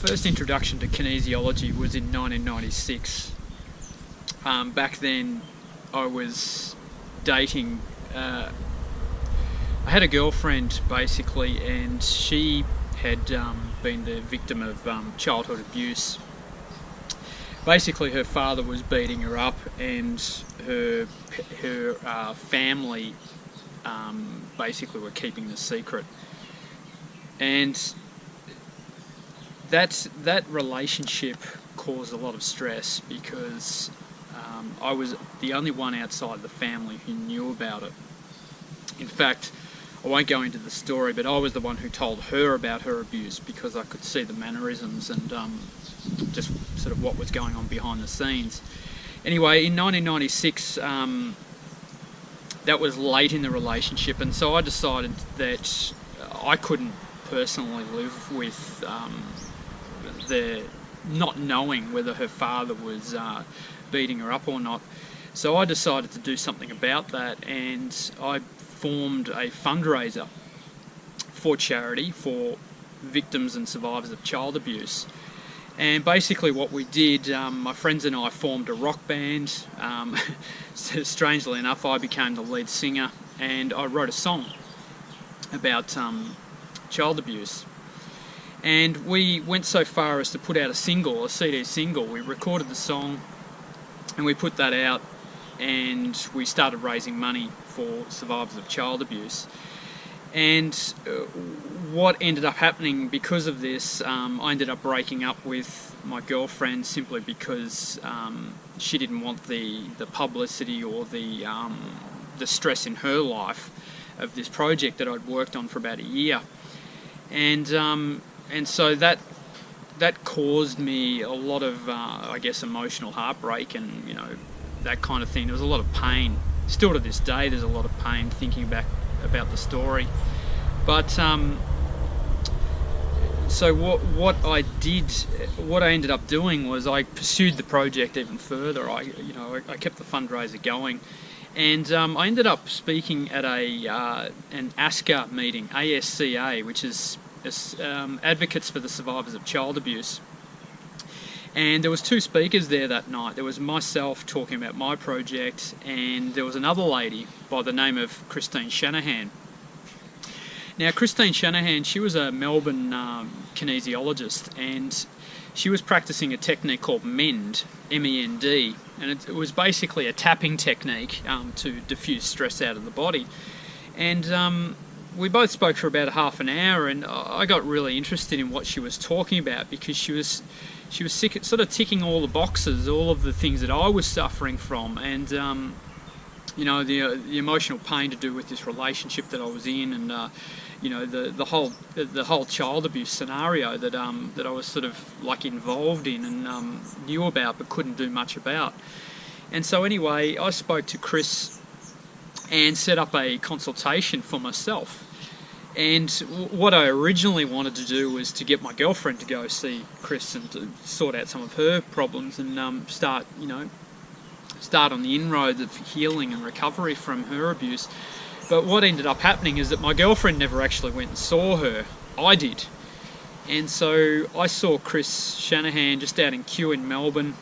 first introduction to kinesiology was in 1996. Back then I was dating, I had a girlfriend basically, and she had been the victim of childhood abuse. Basically her father was beating her up, and her family basically were keeping the secret. And that relationship caused a lot of stress, because I was the only one outside the family who knew about it. In fact, I won't go into the story, but I was the one who told her about her abuse, because I could see the mannerisms and just sort of what was going on behind the scenes. Anyway, in 1996, that was late in the relationship, and so I decided that I couldn't personally live with the not knowing whether her father was beating her up or not. So I decided to do something about that, and I formed a fundraiser for charity for victims and survivors of child abuse. And basically what we did, my friends and I formed a rock band. Strangely enough, I became the lead singer, and I wrote a song about child abuse. And we went so far as to put out a single, a CD single. We recorded the song and we put that out, and we started raising money for survivors of child abuse. And what ended up happening because of this, I ended up breaking up with my girlfriend simply because she didn't want the publicity or the stress in her life of this project that I'd worked on for about a year. And so that caused me a lot of, I guess, emotional heartbreak, and that kind of thing. There was a lot of pain. Still to this day, there's a lot of pain thinking back about the story. But so what I ended up doing was I pursued the project even further. I kept the fundraiser going, and I ended up speaking at an ASCA meeting, ASCA, which is Advocates for the Survivors of Child Abuse. And there was two speakers there that night. There was myself talking about my project, and there was another lady by the name of Christine Shanahan. Now, Christine Shanahan, she was a Melbourne kinesiologist, and she was practicing a technique called MEND, M-E-N-D, and it was basically a tapping technique to diffuse stress out of the body. And we both spoke for about half an hour, and I got really interested in what she was talking about, because she was sort of ticking all the boxes, all of the things that I was suffering from, and the emotional pain to do with this relationship that I was in, and the whole child abuse scenario that I was sort of like involved in and knew about but couldn't do much about. And so anyway, I spoke to Chris and set up a consultation for myself. And what I originally wanted to do was to get my girlfriend to go see Chris and to sort out some of her problems and start on the inroads of healing and recovery from her abuse. But what ended up happening is that my girlfriend never actually went and saw her. I did. And so I saw Chris Shanahan just out in Kew in Melbourne.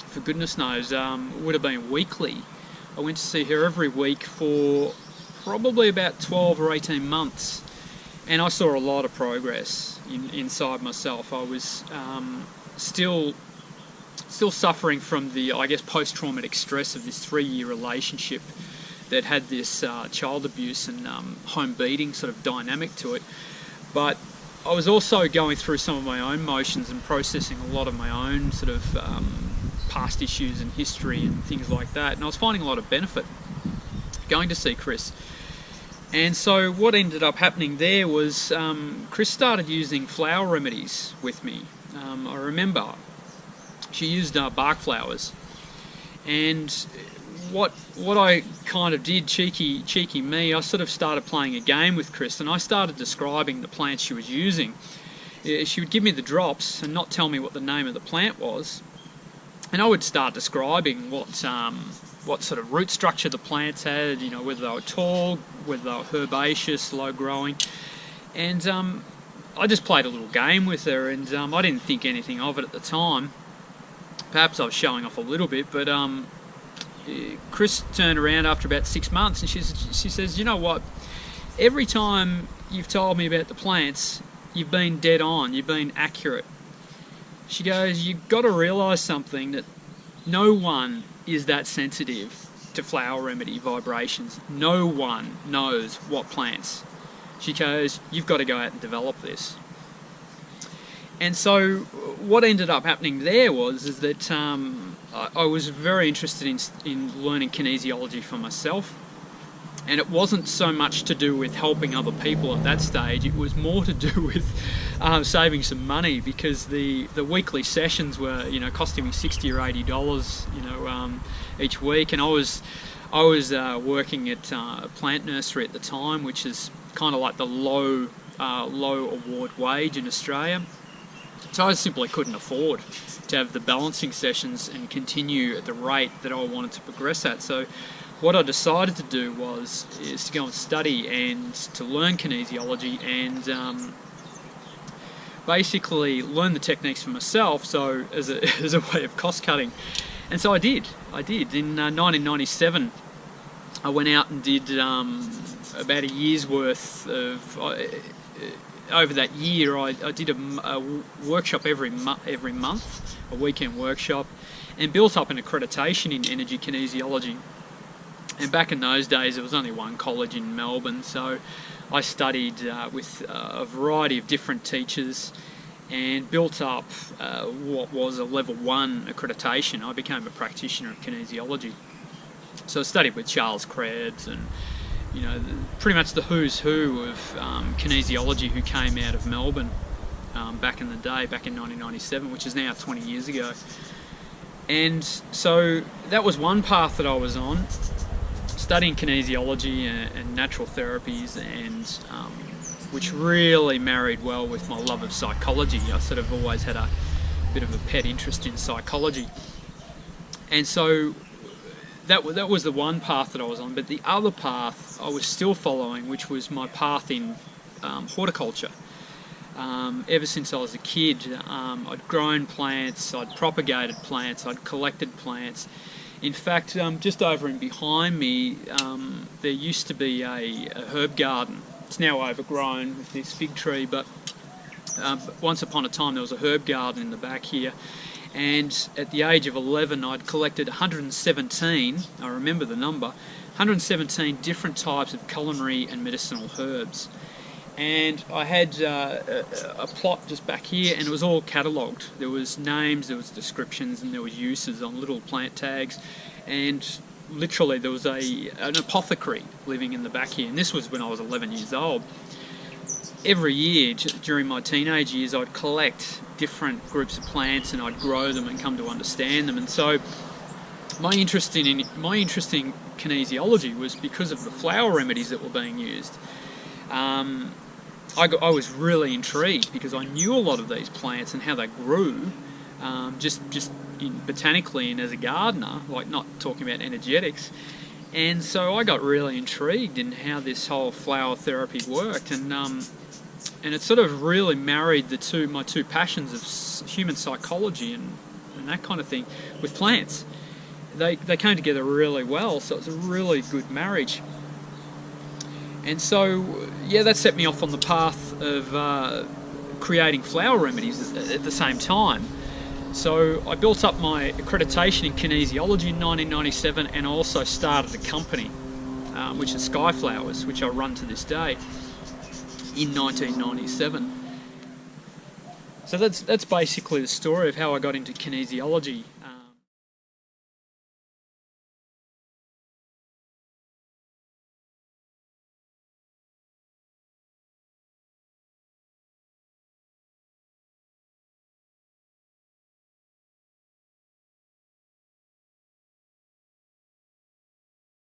For goodness knows, it would have been weekly. I went to see her every week for probably about 12 or 18 months, and I saw a lot of progress inside myself. I was still suffering from the, I guess, post-traumatic stress of this 3-year relationship that had this child abuse and home beating sort of dynamic to it. But I was also going through some of my own motions and processing a lot of my own sort of past issues and history and things like that, and I was finding a lot of benefit going to see Chris. And so what ended up happening there was Chris started using flower remedies with me. I remember she used bark flowers, and what I kind of did, cheeky me, I sort of started playing a game with Chris, and I started describing the plants she was using. She would give me the drops and not tell me what the name of the plant was, and I would start describing what sort of root structure the plants had, whether they were tall, whether they were herbaceous, low growing. And I just played a little game with her, and I didn't think anything of it at the time. Perhaps I was showing off a little bit, but Chris turned around after about 6 months, and she says, "You know what? Every time you've told me about the plants, you've been dead on, you've been accurate." She goes, "You've got to realise something, that no one is that sensitive to flower remedy vibrations. No one knows what plants." She goes, "You've got to go out and develop this." And so what ended up happening there is that I was very interested in learning kinesiology for myself. And it wasn't so much to do with helping other people at that stage. It was more to do with saving some money, because the weekly sessions were, costing me $60 or $80, each week. And I was working at a plant nursery at the time, which is kind of like the low award wage in Australia. So I simply couldn't afford to have the balancing sessions and continue at the rate that I wanted to progress at. So what I decided to do is to go and study and to learn kinesiology and basically learn the techniques for myself, so as a way of cost cutting. And so I did. In 1997, I went out and did about a year's worth of. Over that year, I did a workshop every month, a weekend workshop, and built up an accreditation in energy kinesiology. And back in those days, there was only one college in Melbourne, so I studied with a variety of different teachers and built up what was a level 1 accreditation. I became a practitioner of kinesiology. So I studied with Charles Krebs and pretty much the who's who of kinesiology who came out of Melbourne back in the day, back in 1997, which is now 20 years ago. And so that was one path that I was on, studying kinesiology and natural therapies, and which really married well with my love of psychology. I sort of always had a bit of a pet interest in psychology. And so that was the one path that I was on, but the other path I was still following, which was my path in horticulture. Ever since I was a kid, I'd grown plants, I'd propagated plants, I'd collected plants. In fact, just over and behind me, there used to be a herb garden. It's now overgrown with this fig tree, but once upon a time there was a herb garden in the back here. And at the age of 11, I'd collected 117, I remember the number, 117 different types of culinary and medicinal herbs. And I had a plot just back here, and it was all catalogued. There was names, there was descriptions, and there was uses on little plant tags. And literally there was an apothecary living in the back here, and this was when I was 11 years old. Every year during my teenage years, I'd collect different groups of plants and I'd grow them and come to understand them. And so my interest in kinesiology was because of the flower remedies that were being used. I was really intrigued because I knew a lot of these plants and how they grew, just botanically and as a gardener, like not talking about energetics. And so I got really intrigued in how this whole flower therapy worked, and it sort of really married my two passions of human psychology and that kind of thing with plants. They came together really well, so it's a really good marriage. And so, yeah, that set me off on the path of creating flower remedies at the same time. So I built up my accreditation in kinesiology in 1997, and I also started a company, which is Skyflowers, which I run to this day, in 1997. So that's basically the story of how I got into kinesiology.